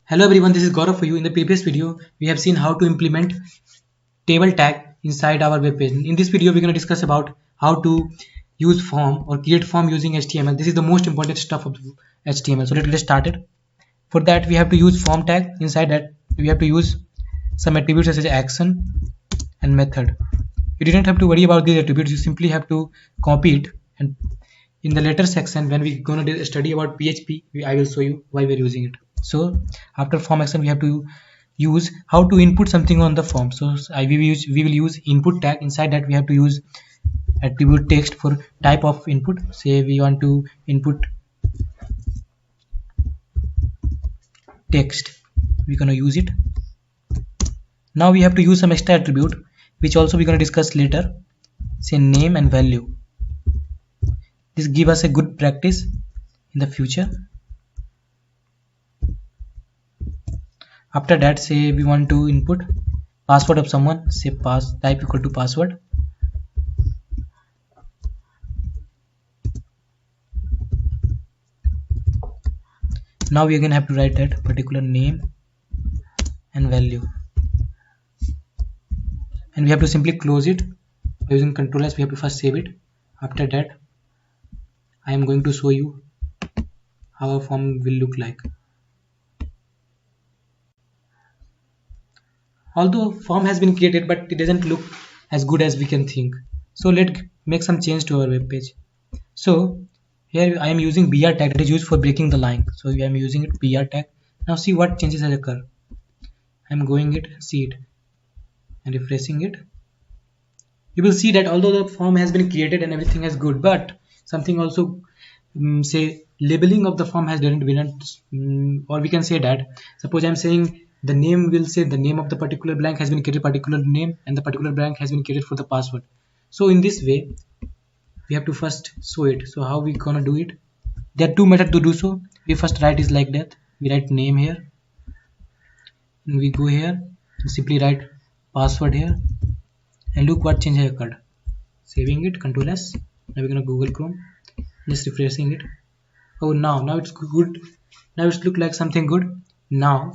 Hello everyone, this is Gaurav for you. In the previous video, we have seen how to implement table tag inside our web page. In this video, we're going to discuss about how to use form or create form using HTML. This is the most important stuff of HTML. So let's get started. For that, we have to use form tag. Inside that, we have to use some attributes such as action and method. You didn't have to worry about these attributes. You simply have to copy it, and in the later section when we're going to study about PHP, I will show you why we're using it. So after form action, we have to use how to input something on the form. So we will use input tag. Inside that, we have to use attribute text for type of input. Say we want to input text, we're going to use it. Now we have to use some extra attribute which also we're going to discuss later. Say name and value. This give us a good practice in the future. After that, say we want to input password of someone. Say type equal to password. Now we again have to write that particular name and value, and we have to simply close it by using Ctrl S. We have to first save it. After that, I am going to show you how a form will look like. Although form has been created, but it doesn't look as good as we can think. So let's make some change to our web page. So here I am using BR tag that is used for breaking the line. So I am using it BR tag. Now see what changes has occurred. I am going it, see it, and refreshing it. You will see that although the form has been created and everything is good, but something also say labeling of the form has didn't or we can say that suppose I am saying the name will say the name of the particular blank has been created particular name, and the particular blank has been created for the password. So in this way we have to first show it. So how we gonna do it? There are two methods to do so. We first write is like that. We write name here, and we go here and simply write password here, and look what change has occurred. Saving it, Ctrl S. Now we're gonna Google Chrome, just refreshing it. Oh, now it's good. Now it's look like something good now.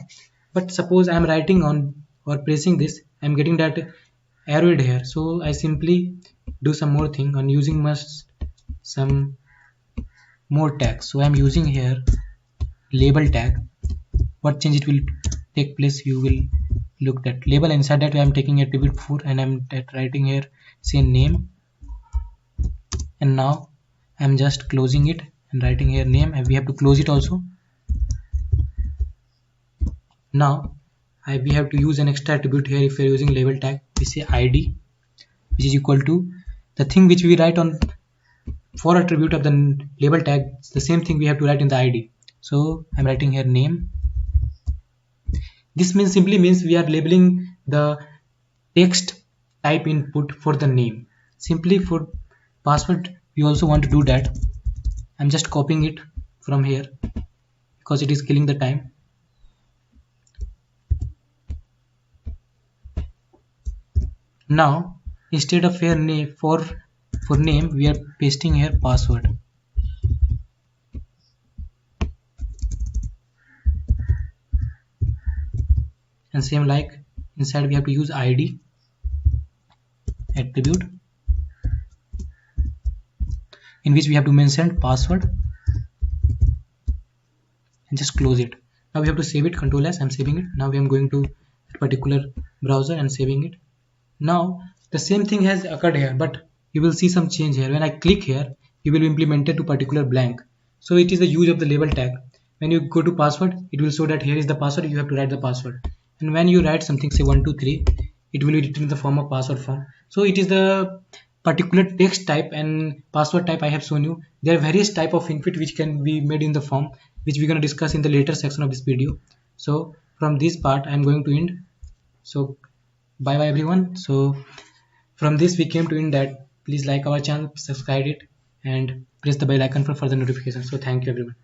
But suppose I am writing on or pressing this, I am getting that arrowed here. So I simply do some more thing on using some more tags. So I am using here label tag. What change it will take place? You will look at label. Inside that I am taking attribute 4 and I am writing here say name, and now I am just closing it and writing here name, and we have to close it also. Now we have to use an extra attribute here. If we are using label tag, we say ID, which is equal to the thing which we write on for attribute of the label tag. The same thing we have to write in the ID. So I'm writing here name. This simply means we are labeling the text type input for the name. Simply for password we also want to do that. I'm just copying it from here because it is killing the time. Now instead of here name for name, we are pasting here password. And same like inside we have to use ID attribute, in which we have to mention password, and just close it. Now we have to save it, Ctrl S. I'm saving it. Now we am going to that particular browser and saving it. Now the same thing has occurred here, but you will see some change here. When I click here, you will be implemented to particular blank. So it is the use of the label tag. When you go to password, it will show that here is the password. You have to write the password, and when you write something say 1 2 3, it will be written in the form of password form. So it is the particular text type and password type I have shown you. There are various type of input which can be made in the form, which we're going to discuss in the later section of this video. So from this part I am going to end. So bye bye everyone. So from this we came to end that please like our channel, subscribe it, and press the bell icon for further notifications. So thank you everyone.